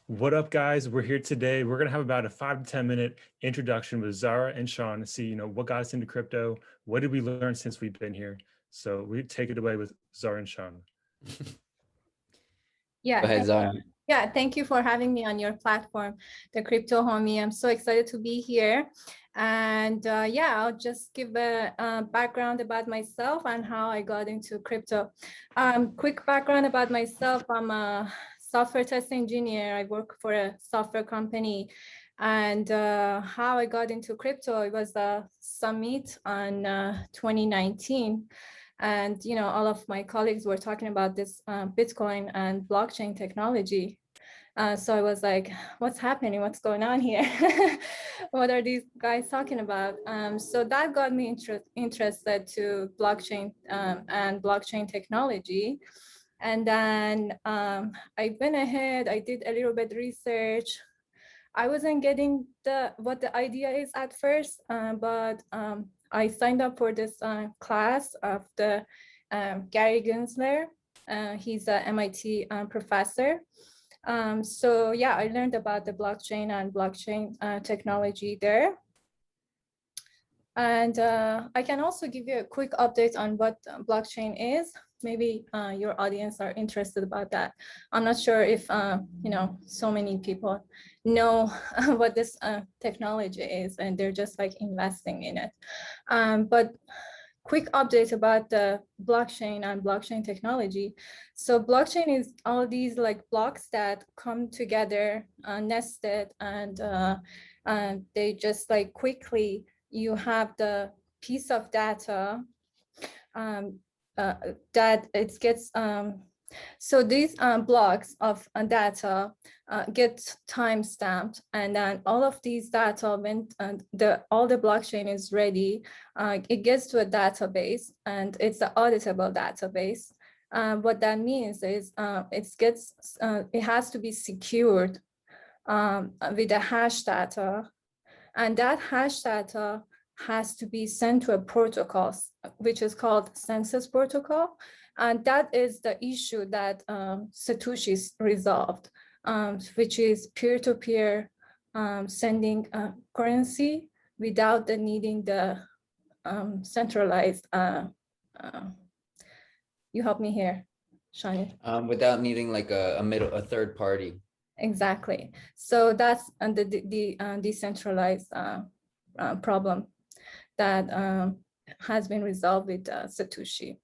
What up, guys? We're here today. We're gonna have about a 5 to 10 minute introduction with Zara and Sean to see, what got us into crypto. What did we learn since we've been here? So we take it away with Zara and Sean. Yeah, Go ahead, Zara. thank you for having me on your platform, the Crypto Homie. I'm so excited to be here. And yeah, I'll just give a background about myself and how I got into crypto. Quick background about myself. I'm a software test engineer. I work for a software company. And how I got into crypto, it was a summit on 2019. And all of my colleagues were talking about this Bitcoin and blockchain technology. So I was like, what's happening? What's going on here? What are these guys talking about? So that got me interested to blockchain and blockchain technology. And then I went ahead, I did a little bit research. I wasn't getting what the idea is at first, but I signed up for this class of the Gary Gensler. He's an MIT professor. So yeah, I learned about the blockchain and blockchain technology there. And I can also give you a quick update on what blockchain is. Maybe your audience are interested about that. I'm not sure if, so many people know what this technology is and they're just like investing in it. But quick update about the blockchain and blockchain technology. So blockchain is all these like blocks that come together, nested, and they just like quickly, you have the piece of data that it gets, so these blocks of data get time stamped, and then all of these data, when all the blockchain is ready, it gets to a database, and it's an auditable database. What that means is it has to be secured with the hash data, and that hash data has to be sent to a protocol, which is called census protocol. And that is the issue that Satoshi's resolved, which is peer-to-peer sending currency without the needing the centralized, you help me here, Shani. Without needing like a third party. Exactly. So that's the decentralized problem that has been resolved with Satoshi.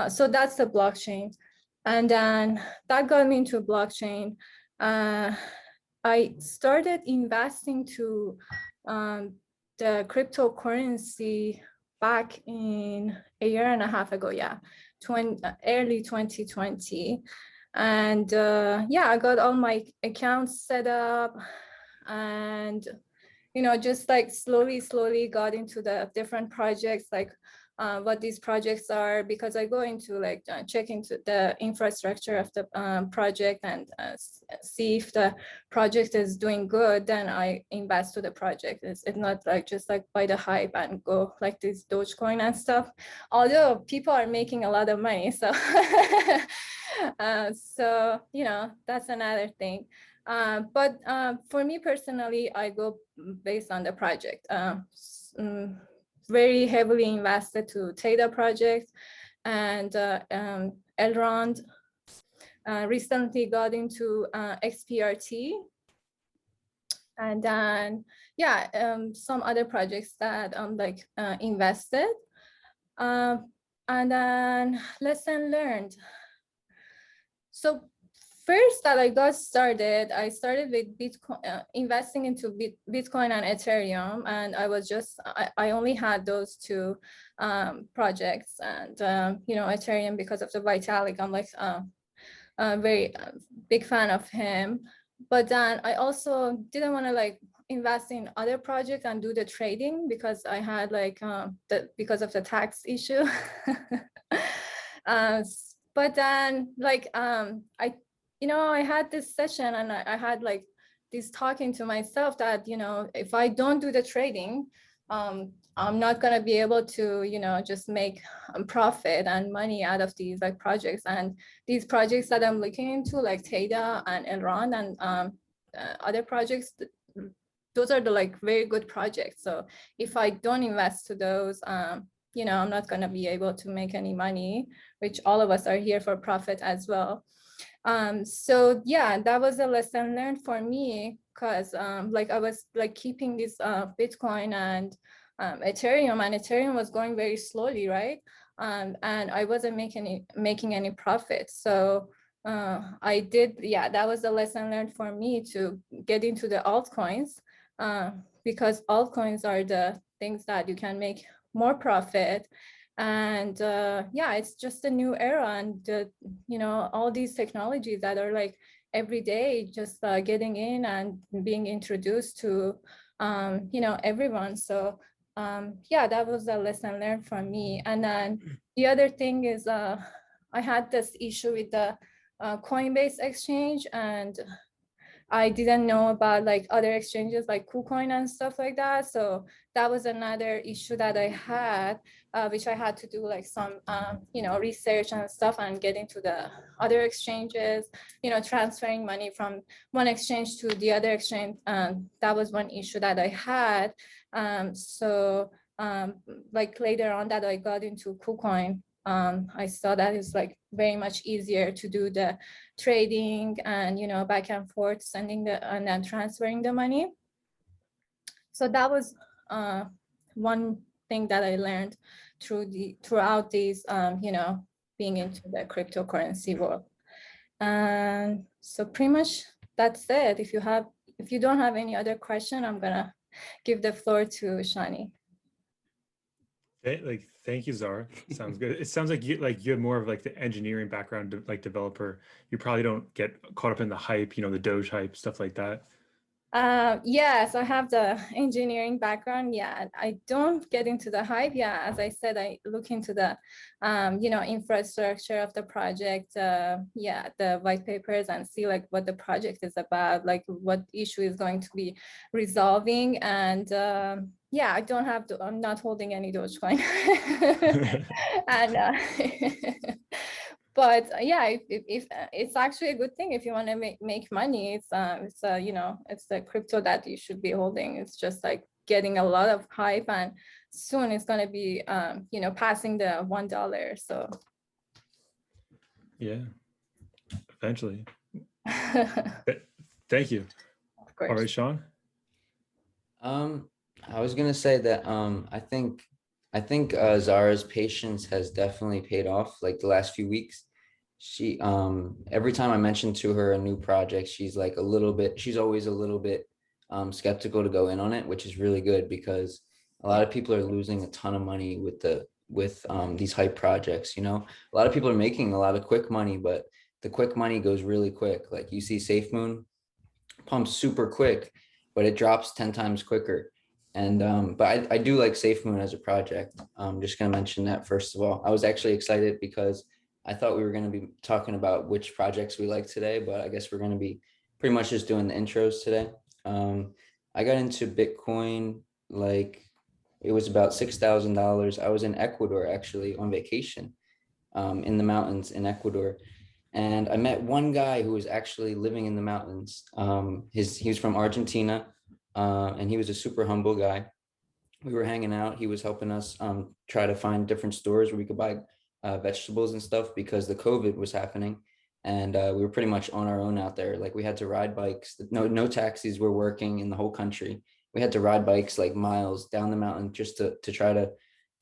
So that's the blockchain. And then that got me into blockchain. I started investing to the cryptocurrency back in a year and a half ago, yeah, early 2020. And yeah, I got all my accounts set up, and just like slowly got into the different projects, like what these projects are, because I go into like check into the infrastructure of the project and see if the project is doing good, then I invest to the project. It's not like just like buy the hype and go like this Dogecoin and stuff, although people are making a lot of money. So so that's another thing. But for me personally, I go based on the project. Very heavily invested to Theta project, and Elgd. Recently got into XPRT, and then yeah, some other projects that I'm like invested. And then lesson learned. So first that I got started, I started with Bitcoin, investing into Bitcoin and Ethereum, and I was just, I only had those two projects, and Ethereum because of the Vitalik. I'm like a very big fan of him, but then I also didn't want to like invest in other projects and do the trading because I had like because of the tax issue. But then like I had this session, and I had like this talking to myself that, if I don't do the trading, I'm not going to be able to, just make profit and money out of these like projects. And these projects that I'm looking into, like Theta and Elgd and other projects, those are the like very good projects. So if I don't invest to those, you know, I'm not going to be able to make any money, which all of us are here for profit as well. So yeah, that was a lesson learned for me, because like I was like keeping this Bitcoin and Ethereum, and Ethereum was going very slowly, right? And I wasn't making any profit. So I did, yeah, that was a lesson learned for me to get into the altcoins, because altcoins are the things that you can make more profit. And yeah, it's just a new era, and you know, all these technologies that are like every day just getting in and being introduced to you know, everyone. So yeah, that was a lesson learned for me. And then the other thing is I had this issue with the Coinbase exchange, and I didn't know about like other exchanges like Kucoin and stuff like that. So that was another issue that I had, which I had to do like some, you know, research and stuff, and get into the other exchanges, you know, transferring money from one exchange to the other exchange. That was one issue that I had. So like later on that I got into Kucoin, I saw that it's like very much easier to do the trading and, you know, back and forth, sending the and then transferring the money. So that was one thing that I learned throughout these, you know, being into the cryptocurrency world. And so pretty much that's it. If you don't have any other question, I'm gonna give the floor to Shani. Like, thank you, Zara. Sounds good. It sounds like you have more of like the engineering background, like developer. You probably don't get caught up in the hype, you know, the Doge hype, stuff like that. Yes, I have the engineering background. Yeah, I don't get into the hype. Yeah, as I said, I look into the, you know, infrastructure of the project. Yeah, the white papers, and see like what the project is about, like what issue is going to be resolving. And yeah, I don't have to. I'm not holding any Dogecoin. And but yeah, if it's actually a good thing if you want to make money. It's you know, it's the crypto that you should be holding. It's just like getting a lot of hype, and soon it's going to be you know, passing the $1. So Yeah, eventually. Thank you. Of course. All right, Sean. I was gonna say that I think Zara's patience has definitely paid off like the last few weeks. She every time I mention to her a new project, she's like she's always a little bit skeptical to go in on it, which is really good, because a lot of people are losing a ton of money with these hype projects, you know. A lot of people are making a lot of quick money, but the quick money goes really quick. Like you see Safemoon pumps super quick, but it drops 10 times quicker. And but I do like Safemoon as a project. I'm just going to mention that first of all. I was actually excited because I thought we were going to be talking about which projects we like today, but I guess we're going to be pretty much just doing the intros today. I got into Bitcoin like it was about $6,000. I was in Ecuador actually on vacation in the mountains in Ecuador. And I met one guy who was actually living in the mountains. He was from Argentina, and he was a super humble guy. We were hanging out. He was helping us try to find different stores where we could buy vegetables and stuff, because the COVID was happening, and we were pretty much on our own out there. Like we had to ride bikes. No taxis were working in the whole country. We had to ride bikes like miles down the mountain just to try to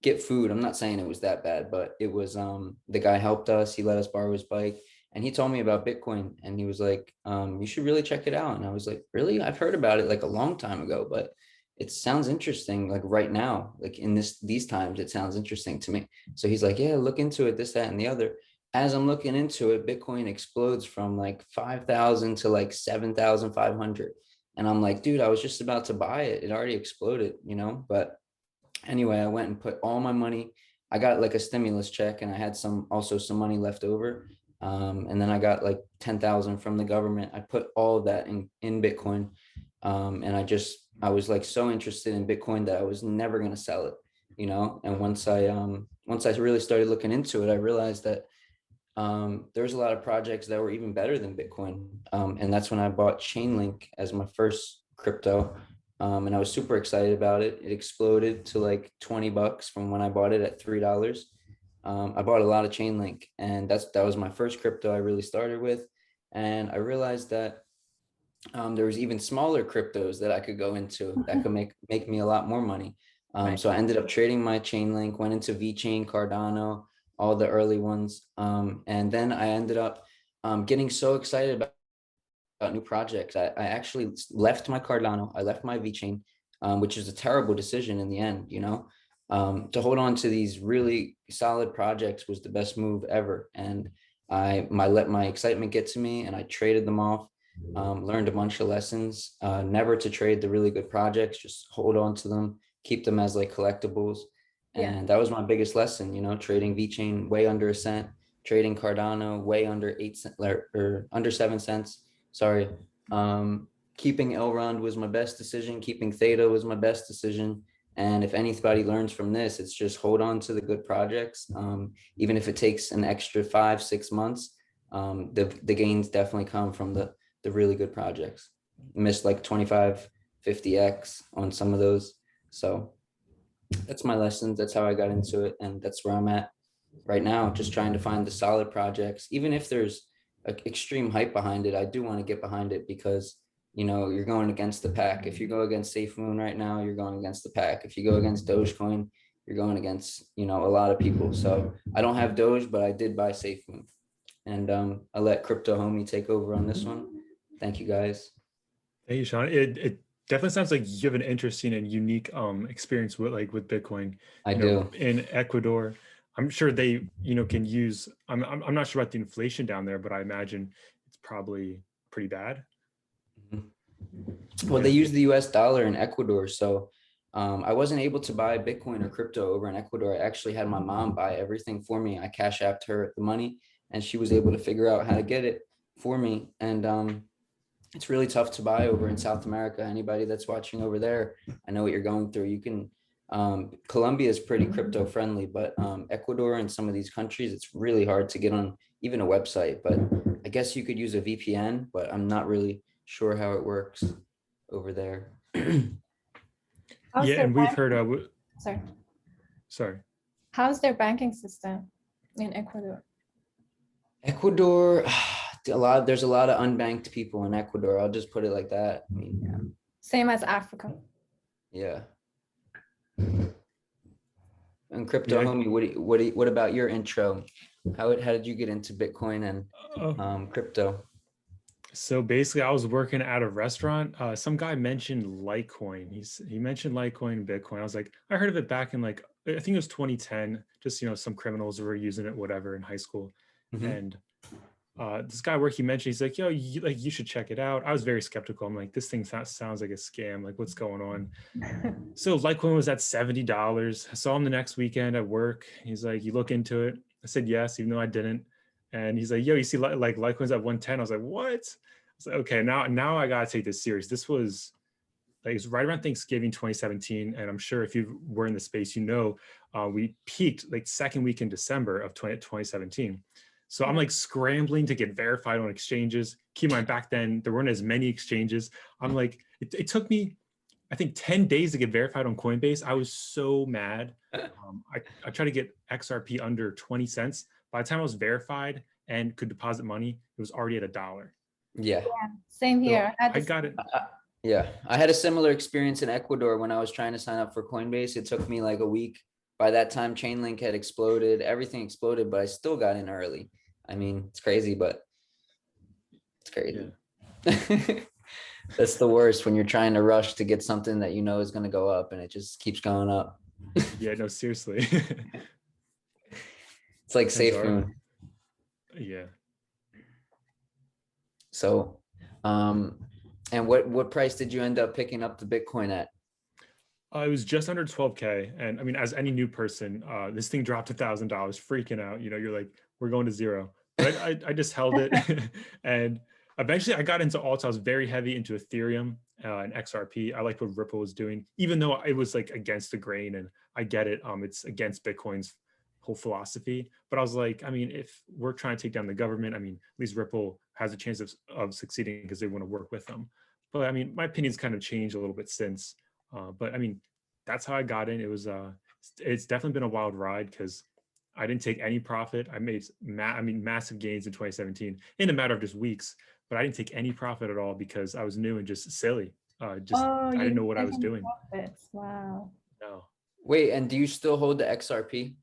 get food. I'm not saying it was that bad, but it was. The guy helped us. He let us borrow his bike. And he told me about Bitcoin, and he was like, you should really check it out. And I was like, really? I've heard about it like a long time ago, but it sounds interesting. Like right now, like in these times, it sounds interesting to me. So he's like, yeah, look into it, this, that, and the other. As I'm looking into it, Bitcoin explodes from like 5,000 to like 7,500. And I'm like, dude, I was just about to buy it. It already exploded, you know? But anyway, I went and put all my money. I got like a stimulus check, and I had some money left over. And then I got like 10,000 from the government. I put all of that in Bitcoin. And I was like so interested in Bitcoin that I was never going to sell it, you know? And once I really started looking into it, I realized that there was a lot of projects that were even better than Bitcoin. And that's when I bought Chainlink as my first crypto. And I was super excited about it. It exploded to like $20 from when I bought it at $3. I bought a lot of Chainlink, and that was my first crypto I really started with. And I realized that there was even smaller cryptos that I could go into that could make me a lot more money. Right. So I ended up trading my Chainlink, went into VeChain, Cardano, all the early ones. And then I ended up getting so excited about new projects. I actually left my Cardano, I left my VeChain, which is a terrible decision in the end, you know. To hold on to these really solid projects was the best move ever. And I let my excitement get to me, and I traded them off. Learned a bunch of lessons, never to trade the really good projects, just hold on to them, keep them as like collectibles. And that was my biggest lesson, you know, trading VeChain way under a cent, trading Cardano way under 8 cents or under 7 cents. Sorry. Keeping Elrond was my best decision. Keeping Theta was my best decision. And if anybody learns from this, it's just hold on to the good projects. Even if it takes an extra 5-6 months, the gains definitely come from the really good projects. Missed like 25, 50x on some of those. So that's my lessons. That's how I got into it. And that's where I'm at right now, just trying to find the solid projects. Even if there's extreme hype behind it, I do want to get behind it because, you know, you're going against the pack. If you go against Safemoon right now, you're going against the pack. If you go against Dogecoin, you're going against, you know, a lot of people. So I don't have Doge, but I did buy Safemoon. And I'll let Crypto Homie take over on this one. Thank you, guys. Thank you, Sean. It definitely sounds like you have an interesting and unique experience with Bitcoin. I do. In Ecuador. I'm sure they, can use. I'm not sure about the inflation down there, but I imagine it's probably pretty bad. Well, they use the US dollar in Ecuador. So I wasn't able to buy Bitcoin or crypto over in Ecuador. I actually had my mom buy everything for me. I cash apped her the money, and she was able to figure out how to get it for me. And it's really tough to buy over in South America. Anybody that's watching over there, I know what you're going through. You can, Colombia is pretty crypto friendly, but Ecuador and some of these countries, it's really hard to get on even a website. But I guess you could use a VPN, but I'm not really sure how it works over there. Yeah, and we've heard. Sorry. How's their banking system in Ecuador? Ecuador, there's a lot of unbanked people in Ecuador. I'll just put it like that. I mean, yeah. Same as Africa. Yeah. And Crypto Homie, what about your intro? How did you get into Bitcoin and crypto? So basically, I was working at a restaurant. Some guy mentioned Litecoin. He mentioned Litecoin and Bitcoin. I was like, I heard of it back in I think it was 2010. Just some criminals were using it, whatever, in high school. Mm-hmm. And this guy where he mentioned, he's like, yo, you should check it out. I was very skeptical. I'm like, this thing sounds like a scam. Like, what's going on? So Litecoin was at $70. I saw him the next weekend at work. He's like, you look into it? I said yes, even though I didn't. And he's like, yo, you see Litecoin's at 110. I was like, what? I was like, okay, now I gotta take this serious. This was it was right around Thanksgiving 2017. And I'm sure if you were in the space, we peaked second week in December of 2017. So I'm scrambling to get verified on exchanges. Keep in mind, back then, there weren't as many exchanges. I'm like, it took me, I think 10 days to get verified on Coinbase. I was so mad. I tried to get XRP under 20 cents. By the time I was verified and could deposit money, it was already at $1. Yeah. Same here. So I got it. Yeah. I had a similar experience in Ecuador when I was trying to sign up for Coinbase. It took me a week. By that time, Chainlink had exploded. Everything exploded, but I still got in early. I mean, it's crazy, but it's crazy. Yeah. That's the worst when you're trying to rush to get something that is going to go up and it just keeps going up. Yeah, no, seriously. It's like Safemoon. Yeah. So, and what price did you end up picking up the Bitcoin at? It was just under 12K. And I mean, as any new person, this thing dropped $1,000, freaking out. You're like, we're going to zero. But I just held it. And eventually I got into alts. I was very heavy into Ethereum and XRP. I liked what Ripple was doing, even though it was against the grain, and I get it. It's against Bitcoin's whole philosophy. But I was like, I mean, if we're trying to take down the government, I mean, at least Ripple has a chance of succeeding because they want to work with them. But I mean, my opinion's kind of changed a little bit since. But I mean, that's how I got in. It was it's definitely been a wild ride because I didn't take any profit. I made massive gains in 2017 in a matter of just weeks, but I didn't take any profit at all because I was new and just silly. Just Oh, I you didn't know didn't what I take was any doing. profits. Wow. No, Wait, and do you still hold the XRP?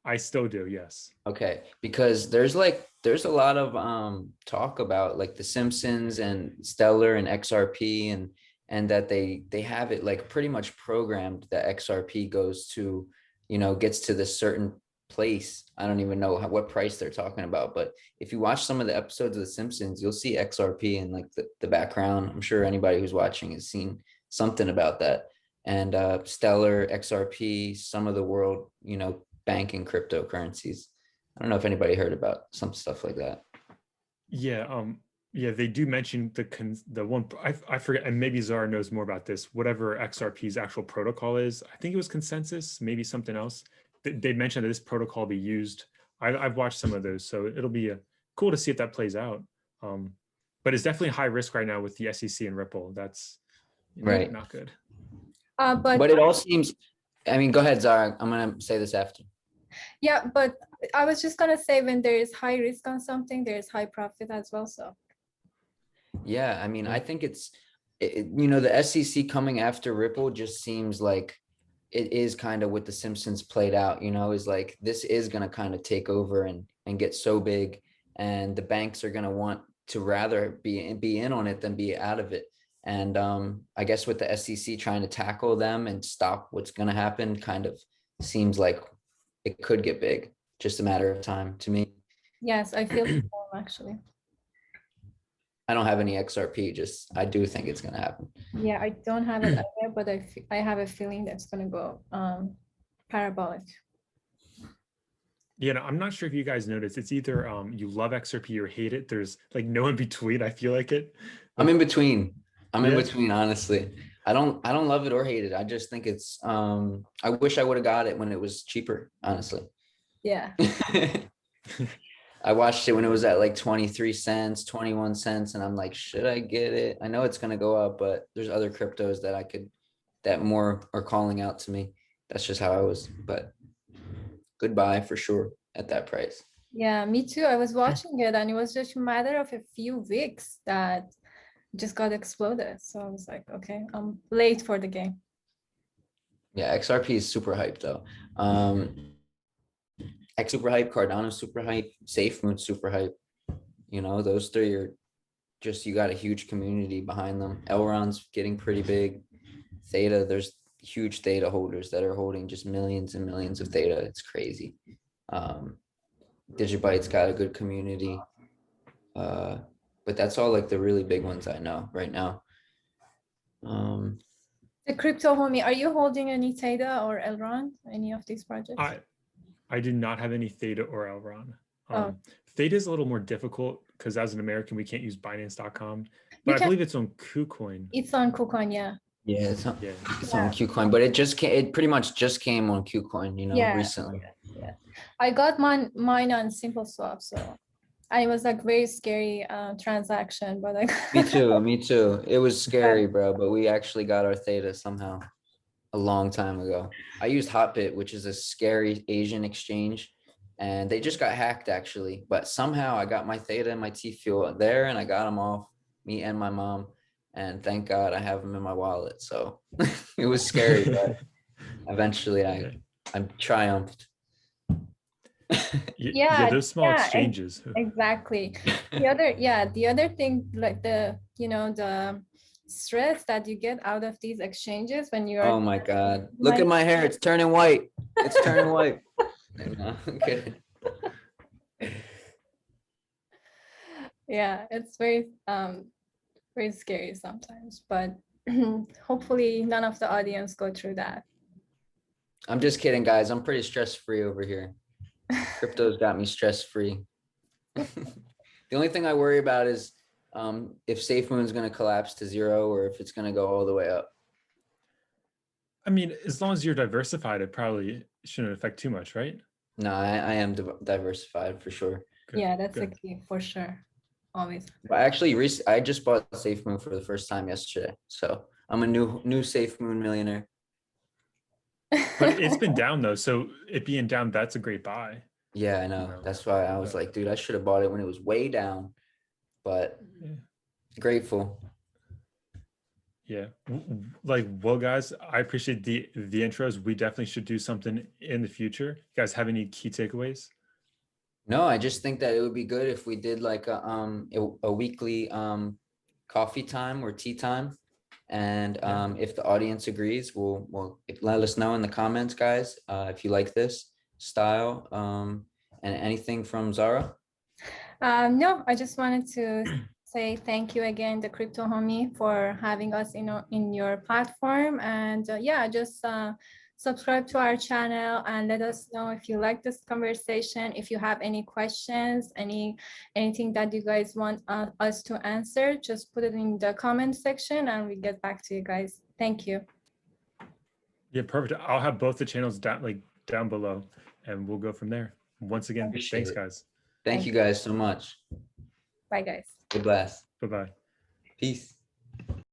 I still do. Yes. Okay, because there's a lot of talk about like the Simpsons and Stellar and XRP and that they have it like pretty much programmed that XRP goes to, you know, gets to this certain place. I don't even know what price they're talking about, but if you watch some of the episodes of the Simpsons, you'll see XRP in like the background. I'm sure anybody who's watching has seen something about that. And Stellar, XRP, some of the world, you know, banking cryptocurrencies. I don't know if anybody heard about some stuff like that. Yeah. Yeah, they do mention the one I forget, and maybe Zara knows more about this. Whatever XRP's actual protocol is, I think it was consensus, maybe something else. They mentioned that this protocol be used. I've watched some of those, so it'll be cool to see if that plays out. But it's definitely high risk right now with the SEC and Ripple. That's Right. not good. But it all seems, I mean, go ahead, Zara. I'm gonna say this after. Yeah, but I was just gonna say when there is high risk on something, there is high profit as well. So Yeah, I mean, I think you know, the SEC coming after Ripple just seems like it is kind of what the Simpsons played out, you know, is like this is going to kind of take over and get so big, and the banks are going to want to rather be in on it than be out of it. And I guess with the SEC trying to tackle them and stop what's going to happen, kind of seems like it could get big, just a matter of time to me. yes, I feel the same actually. I don't have any XRP, just I do think it's going to happen. Yeah, I don't have it either, but I have a feeling that's gonna go parabolic. Yeah, no, I'm not sure if you guys noticed. It's either you love XRP or hate it. There's like no in between. I feel like it. I'm in between. I'm in Yeah. between, honestly. I don't love it or hate it. I just think it's I wish I would have got it when it was cheaper, honestly. Yeah. I watched it when it was at like 23 cents, 21 cents, and I'm like, should I get it? I know it's gonna go up, but there's other cryptos that more are calling out to me. That's just how I was, but goodbye for sure at that price. Yeah, me too. I was watching it and it was just a matter of a few weeks that just got exploded. So I was like, okay, I'm late for the game. Yeah, XRP is super hyped though. X super hype, Cardano super hype, Safemoon super hype. You know, those three are just, you got a huge community behind them. Elrond's getting pretty big. Theta, there's huge Theta holders that are holding just millions and millions of Theta. It's crazy. Digibyte's got a good community. But that's all like the really big ones I know right now. The crypto homie, are you holding any Theta or Elrond, any of these projects? I do not have any Theta or Elrond. Oh. Theta is a little more difficult because as an American, we can't use Binance.com, but I believe it's on Kucoin. It's on Kucoin, yeah. Yeah, it's on Kucoin, but it pretty much just came on Kucoin, you know, recently. Yeah. I got mine on Simple Swap, so it was like very scary transaction, but like Me too. It was scary, bro, but we actually got our Theta somehow a long time ago. I used Hotbit, which is a scary Asian exchange, and they just got hacked actually, but somehow I got my Theta and my T-Fuel there, and I got them off, me and my mom, and thank God I have them in my wallet. So it was scary, but eventually I triumphed. Yeah, those small exchanges. Exactly. The other thing, like the stress that you get out of these exchanges when you're, oh my God, look at my hair, it's turning white. It's turning white. No, I'm kidding. Yeah, it's very scary sometimes, but hopefully none of the audience go through that. I'm just kidding, guys. I'm pretty stress-free over here. Crypto's got me stress-free. The only thing I worry about is if Safemoon is going to collapse to zero or if it's going to go all the way up. I mean, as long as you're diversified, it probably shouldn't affect too much, right? No, I am diversified for sure. Good, Yeah, that's a good. key for sure. Always. But actually, I just bought Safemoon for the first time yesterday, so I'm a new Safemoon millionaire. But it's been down though, so it being down, that's a great buy. Yeah, I know. know. That's why I was Yeah. like, dude, I should have bought it when it was way down. But Yeah. grateful. Yeah. Like, well, guys, I appreciate the intros. We definitely should do something in the future. You guys have any key takeaways? No, I just think that it would be good if we did like a weekly coffee time or tea time. And if the audience agrees, we'll let us know in the comments, guys, if you like this style. And anything from Zara? No, I just wanted to say thank you again, the Crypto Homie, for having us in your platform. And yeah, just subscribe to our channel and let us know if you like this conversation. If you have any questions, anything that you guys want us to answer, just put it in the comment section and we get back to you guys. Thank you. Yeah, perfect. I'll have both the channels down below, and we'll go from there. Once again, Appreciate thanks, it. guys. Thank you guys so much. Bye, guys. Good bless. Bye-bye. Peace.